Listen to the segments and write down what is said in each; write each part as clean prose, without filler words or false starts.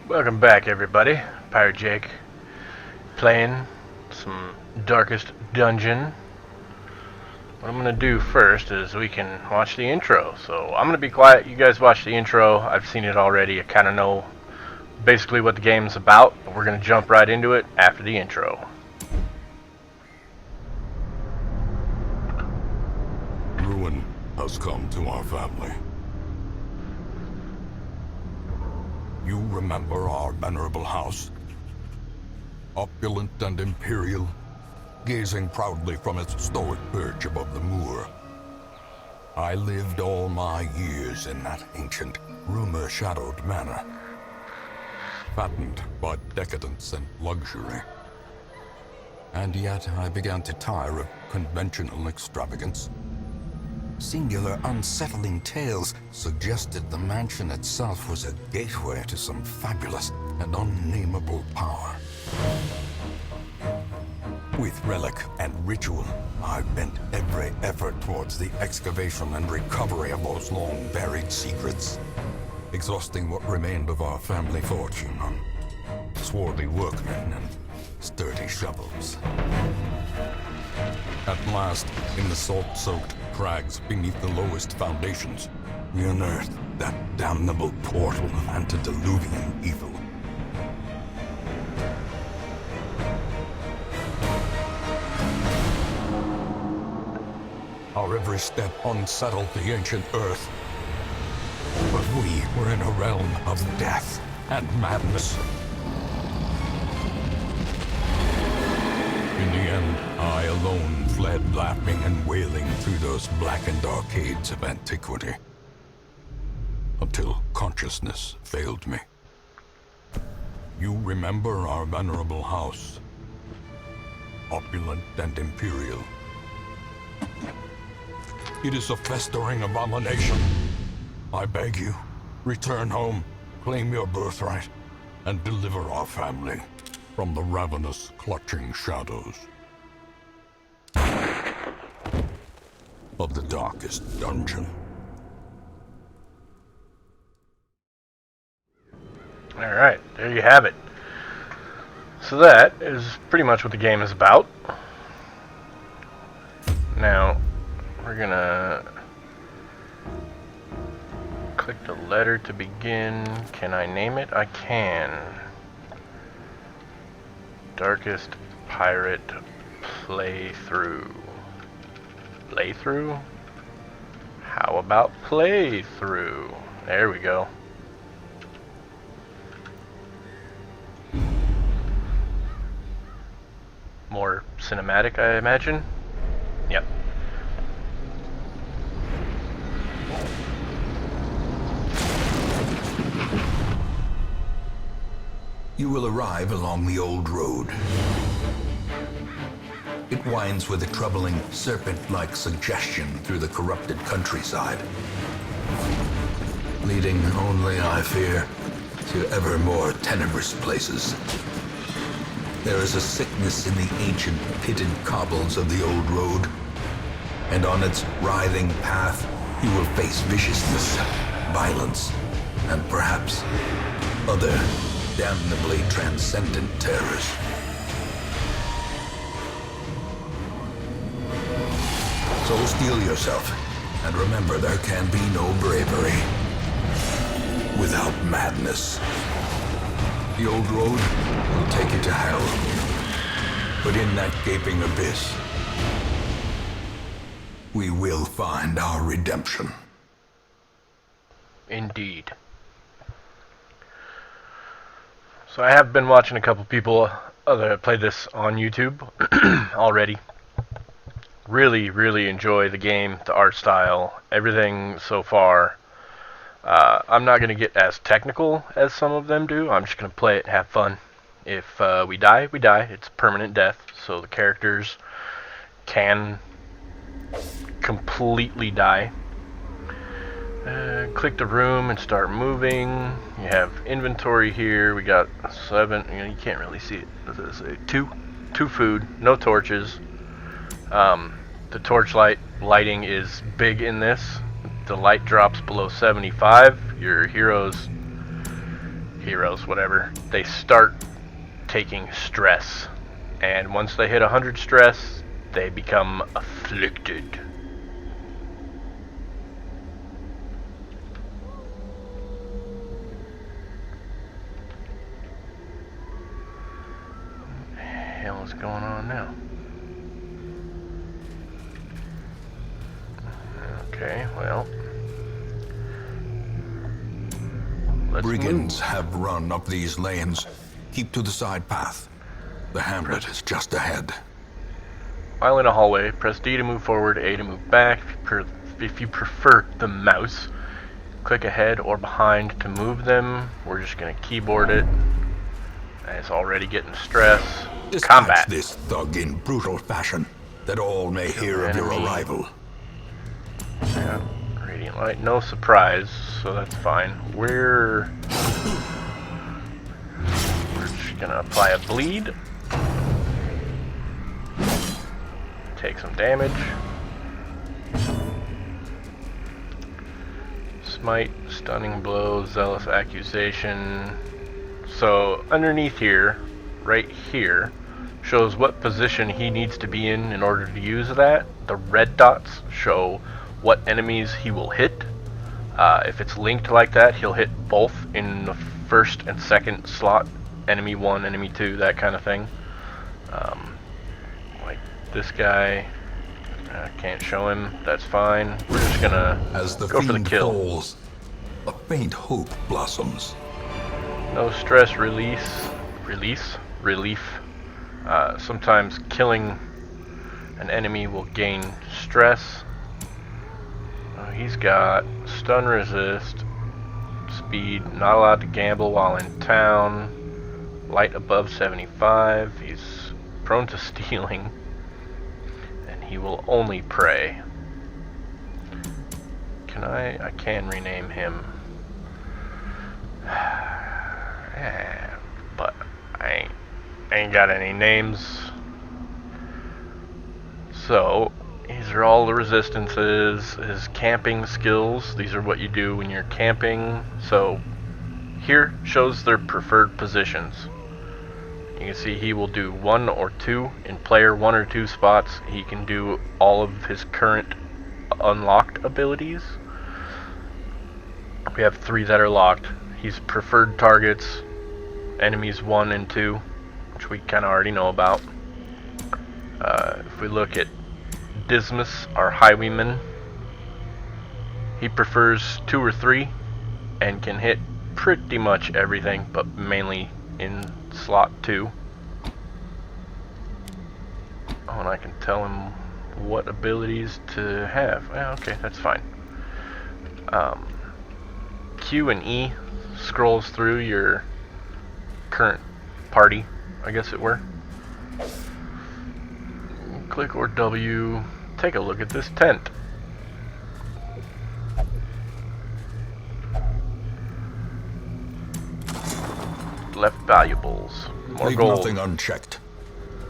Welcome back, everybody. Pirate Jake playing some Darkest Dungeon. What I'm going to do first is we can watch the intro. So I'm going to be quiet. You guys watch the intro. I've seen it already. I kind of know basically what the game's about, but we're going to jump right into it after the intro. Ruin has come to our family. You remember our venerable house? Opulent and imperial, gazing proudly from its stoic perch above the moor. I lived all my years in that ancient, rumor-shadowed manor, fattened by decadence and luxury. And yet I began to tire of conventional extravagance. Singular, unsettling tales suggested the mansion itself was a gateway to some fabulous and unnameable power. With relic and ritual, I bent every effort towards the excavation and recovery of those long-buried secrets, exhausting what remained of our family fortune on swarthy workmen and sturdy shovels. At last, in the salt-soaked crags beneath the lowest foundations, we unearthed that damnable portal of antediluvian evil. Our every step unsettled the ancient earth, but we were in a realm of death and madness. In the end, I alone fled laughing and wailing through those blackened arcades of antiquity, until consciousness failed me. You remember our venerable house, opulent and imperial. It is a festering abomination. I beg you, return home, claim your birthright, and deliver our family from the ravenous, clutching shadows of the Darkest Dungeon. Alright, there you have it. So that is pretty much what the game is about. Now, we're gonna click the letter to begin. Can I name it? I can. Darkest Pirate Playthrough. Playthrough? How about playthrough? There we go. More cinematic, I imagine. Yep. You will arrive along the old road. It winds with a troubling, serpent-like suggestion through the corrupted countryside, leading only, I fear, to ever more tenebrous places. There is a sickness in the ancient, pitted cobbles of the old road, and on its writhing path, you will face viciousness, violence, and perhaps other damnably transcendent terrors. So steel yourself, and remember there can be no bravery without madness. The old road will take you to hell, but in that gaping abyss, we will find our redemption. Indeed. So I have been watching a couple people play this on YouTube already. Really, really enjoy the game, the art style, everything so far. I'm not going to get as technical as some of them do. I'm just going to play it and have fun. If we die, we die. It's permanent death, so the characters can completely die. Click the room and start moving. You have inventory here. We got 7. You can't really see it. What does it say? 2 food, no torches. The torchlight lighting is big in this. The light drops below 75. Your hero's heroes, whatever, they start taking stress. And once they hit 100 stress, they become afflicted. What the hell is going on now? Okay, well, let's Brigands move. have run up these lanes. Keep to the side path. The hamlet is just ahead. While in a hallway, press D to move forward, A to move back. If you prefer the mouse, click ahead or behind to move them. We're just going to keyboard it. And it's already getting stress. Dispatch Combat. this thug in brutal fashion, that all may hear of your enemy. arrival. Yeah, radiant light, no surprise, so that's fine. We're just gonna apply a bleed. Take some damage. Smite, stunning blow, zealous accusation. So underneath here, right here, shows what position he needs to be in order to use that. The red dots show what enemies he will hit. If it's linked like that, he'll hit both in the first and second slot. Enemy 1, enemy 2, that kind of thing. Like this guy, I can't show him, that's fine. We're just gonna As the go for the fiend kill. falls, a faint hope blossoms. No stress, relief. Sometimes killing an enemy will gain stress. He's got stun resist, speed, not allowed to gamble while in town, light above 75, he's prone to stealing, and he will only pray. I can rename him. But I ain't got any names. So these are all the resistances, his camping skills. These are what you do when you're camping. So here shows their preferred positions. You can see he will do 1 or 2 in player 1 or 2 spots. He can do all of his current unlocked abilities. We have 3 that are locked. He's preferred targets, enemies 1 and 2, which we kind of already know about. If we look at Dismas, our highwayman, he prefers 2 or 3 and can hit pretty much everything, but mainly in slot 2. Oh, and I can tell him what abilities to have. Okay, that's fine. Q and E scrolls through your current party, I guess it were. Click or W, take a look at this tent. Left valuables, more Leave gold. nothing unchecked.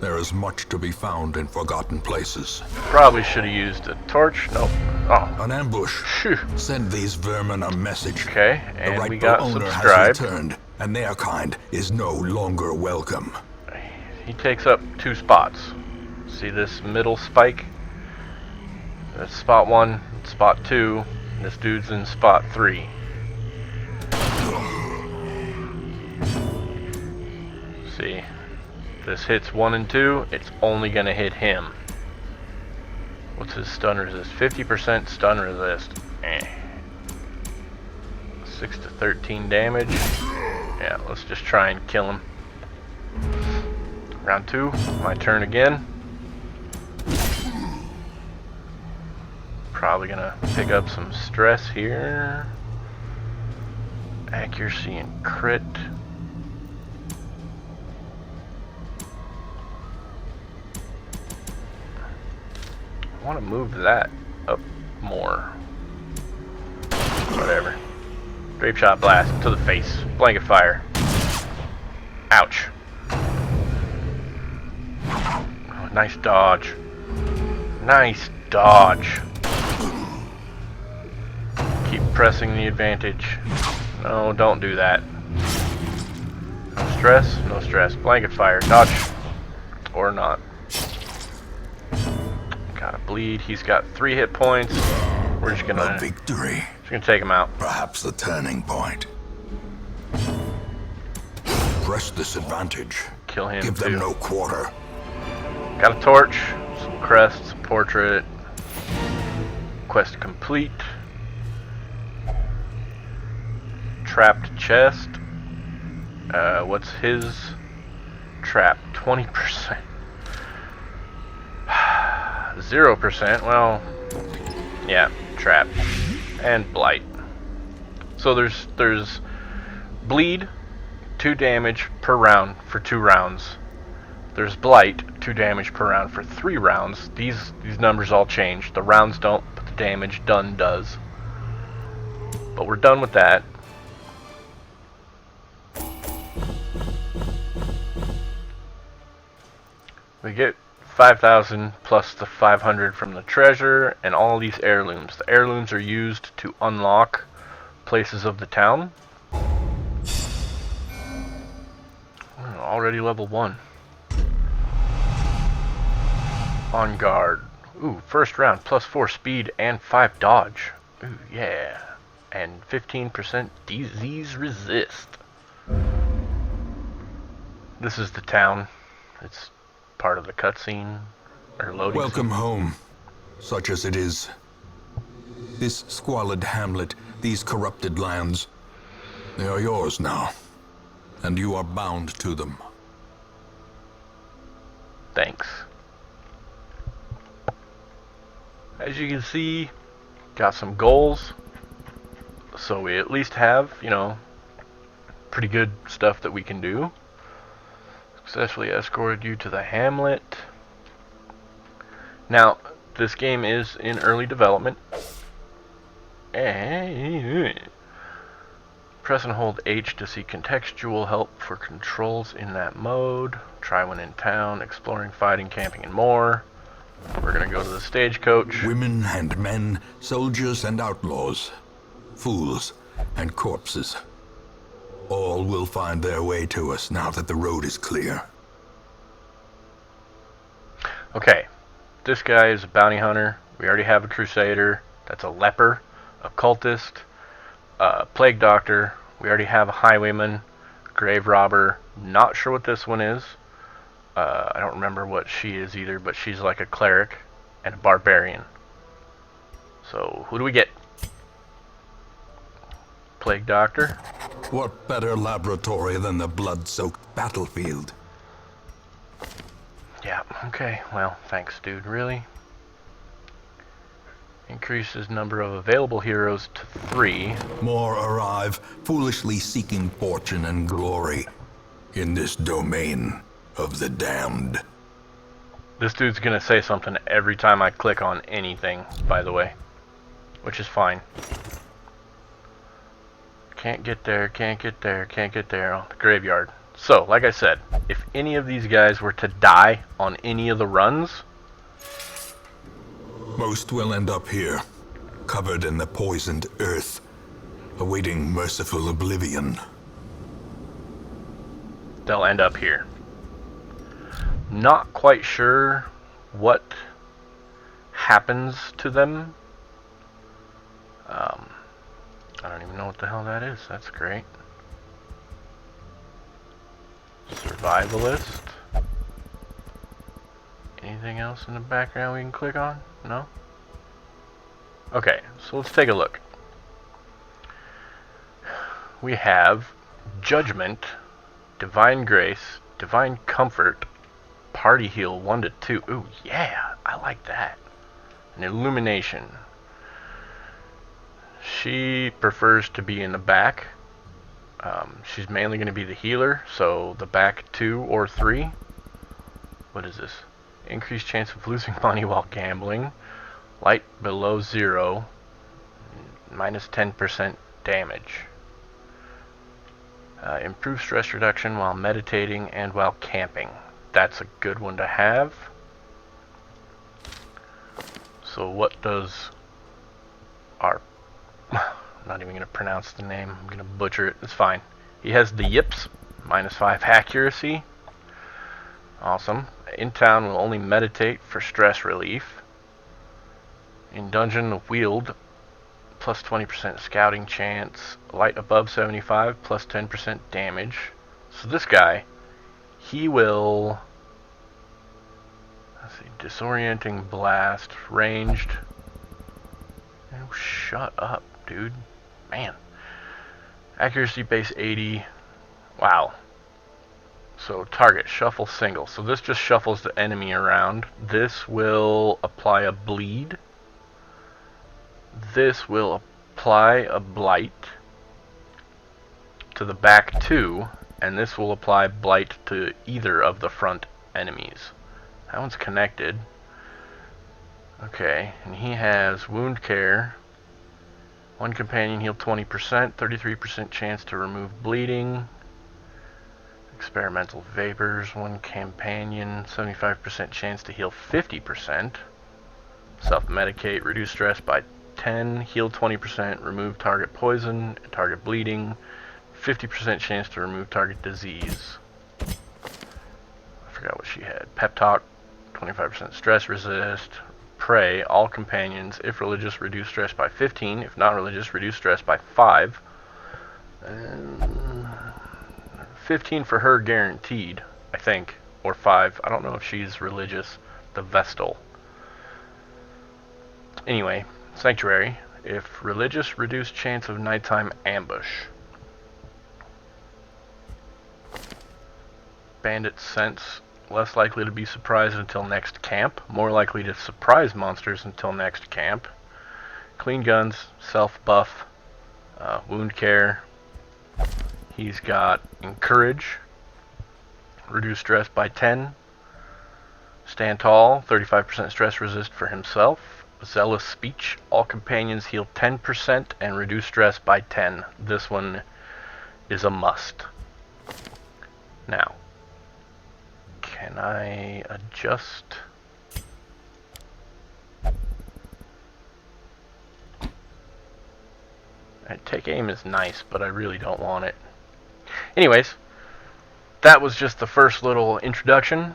There is much to be found in forgotten places. Probably should have used a torch. Nope. Oh, An ambush. phew. Send these vermin a message. Okay, The and we rightful got owner has subscribed. returned, and their kind is no longer welcome. He takes up 2 spots. See this middle spike? That's spot 1, spot 2. And this dude's in spot 3. See, this hits 1 and 2, it's only gonna hit him. What's his stun resist? 50% stun resist. 6 to 13 damage. Yeah, let's just try and kill him. Round 2, my turn again. Probably gonna pick up some stress here. Accuracy and crit. I want to move that up more. Whatever. Grape shot blast to the face. Blanket fire. Ouch. Oh, nice dodge. Nice dodge. Keep pressing the advantage. No, don't do that. Stress? No stress. Blanket fire. Dodge. Or not. Got a bleed. He's got 3 hit points. We're just A gonna victory. take him out. Perhaps the turning point. Press this advantage. Kill him Give too. them no quarter. Got a torch, some crests, portrait. Quest complete. Trapped chest. What's his trap? 20%. 0%. Well, yeah, trap and blight. So there's bleed, 2 damage per round for 2 rounds. There's blight, 2 damage per round for 3 rounds. These numbers all change. The rounds don't, but the damage done does. But we're done with that. We get 5,000 plus the 500 from the treasure and all these heirlooms. The heirlooms are used to unlock places of the town. Already level 1. On guard. Ooh, first round plus 4 speed and 5 dodge. Ooh, yeah. And 15% disease resist. This is the town. It's part of the cutscene or loading. Welcome home, such as it is. This squalid hamlet, these corrupted lands, they are yours now, and you are bound to them. Thanks. As you can see, got some goals. So we at least have, you know, pretty good stuff that we can do. Successfully escorted you to the hamlet. Now, this game is in early development. Press and hold H to see contextual help for controls in that mode. Try when in town, exploring, fighting, camping, and more. We're gonna go to the stagecoach. Women and men, soldiers and outlaws, fools and corpses. All will find their way to us now that the road is clear. Okay, this guy is a bounty hunter. We already have a crusader. That's a leper, a cultist, a plague doctor. We already have a highwayman, grave robber. Not sure what this one is. I don't remember what she is either, but she's like a cleric and a barbarian. So, who do we get? Plague doctor. What better laboratory than the blood-soaked battlefield? Yeah, okay. Well, thanks, dude. Really? Increases number of available heroes to 3. More arrive, foolishly seeking fortune and glory in this domain of the damned. This dude's gonna say something every time I click on anything, by the way. Which is fine. Can't get there, can't get there, can't get there. Oh, the graveyard. So, like I said, if any of these guys were to die on any of the runs, Most will end up here, covered in the poisoned earth, awaiting merciful oblivion. they'll end up here. Not quite sure what happens to them. I don't even know what the hell that is. That's great. Survivalist. Anything else in the background we can click on? No? Okay, so let's take a look. We have Judgment, Divine Grace, Divine Comfort, Party Heal 1 to 2. Ooh, yeah, I like that. And Illumination. She prefers to be in the back. She's mainly going to be the healer, so the back 2 or 3. What is this? Increased chance of losing money while gambling. Light below 0. Minus 10% damage. Improved stress reduction while meditating and while camping. That's a good one to have. So what does our... I'm not even going to pronounce the name. I'm going to butcher it. It's fine. He has the yips. -5 accuracy. Awesome. In town will only meditate for stress relief. In dungeon, wield plus 20% scouting chance. Light above 75 plus 10% damage. So this guy, he will... Let's see, disorienting blast, ranged. Oh, shut up, dude. Man. Accuracy base 80. Wow. So target, shuffle single. So this just shuffles the enemy around. This will apply a bleed. This will apply a blight to the back two, and this will apply blight to either of the front enemies. That one's connected. Okay, and he has wound care. One companion heal 20%, 33% chance to remove bleeding. Experimental vapors, one companion, 75% chance to heal 50%. Self-medicate, reduce stress by 10, heal 20%, remove target poison, target bleeding, 50% chance to remove target disease. I forgot what she had. Pep talk, 25% stress resist. Pray, all companions, if religious, reduce stress by 15. If not religious, reduce stress by 5. 15 for her guaranteed, I think. Or 5. I don't know if she's religious. The Vestal. Anyway, Sanctuary. If religious, reduce chance of nighttime ambush. Bandit sense. Less likely to be surprised until next camp. More likely to surprise monsters until next camp. Clean guns, self-buff, wound care. He's got encourage, reduce stress by 10. Stand tall, 35% stress resist for himself. Zealous speech, all companions heal 10% and reduce stress by 10. This one is a must. Now, can I adjust? Take aim is nice, but I really don't want it. Anyways, that was just the first little introduction.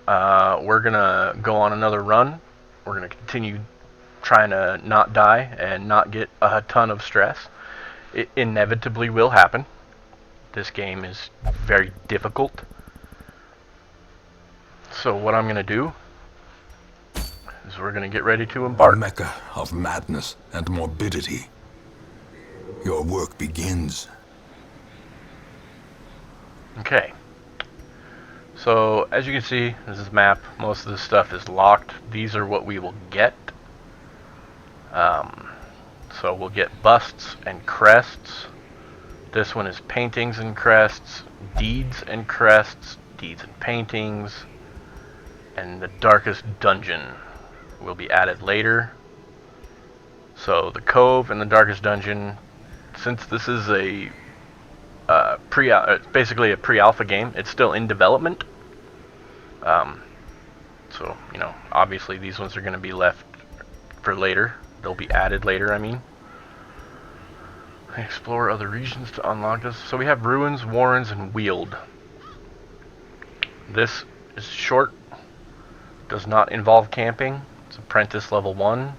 We're gonna go on another run. We're gonna continue trying to not die and not get a ton of stress. It inevitably will happen. This game is very difficult. So what I'm going to do is we're going to get ready to embark. A mecca of madness and morbidity. Your work begins. Okay. So as you can see, this is map. Most of this stuff is locked. These are what we will get. So we'll get busts and crests. This one is paintings and crests, deeds and crests, deeds and paintings. And the darkest dungeon will be added later. So the cove and the darkest dungeon, since this is a basically a pre-alpha game, it's still in development. So you know, obviously these ones are going to be left for later. They'll be added later. I mean, explore other regions to unlock this. So we have ruins, warrens, and weald. This is short. Does not involve camping. It's apprentice level 1.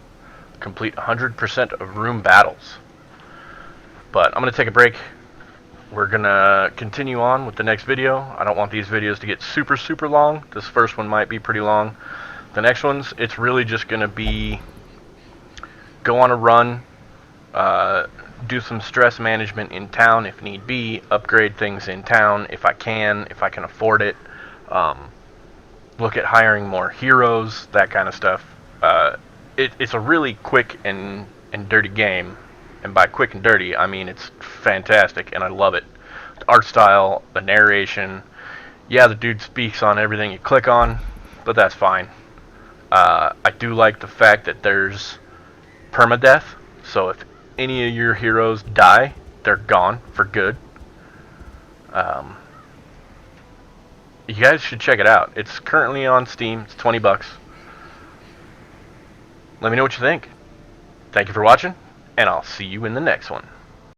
Complete 100% of room battles. But I'm going to take a break. We're going to continue on with the next video. I don't want these videos to get super, super long. This first one might be pretty long. The next ones, it's really just going to be go on a run, do some stress management in town if need be, upgrade things in town if I can afford it. Look at hiring more heroes, that kind of stuff. It's a really quick and dirty game, and by quick and dirty, I mean it's fantastic, and I love it. The art style, the narration, yeah, the dude speaks on everything you click on, but that's fine. I do like the fact that there's permadeath, so if any of your heroes die, they're gone for good. You guys should check it out. It's currently on Steam. It's 20 bucks. Let me know what you think. Thank you for watching, and I'll see you in the next one.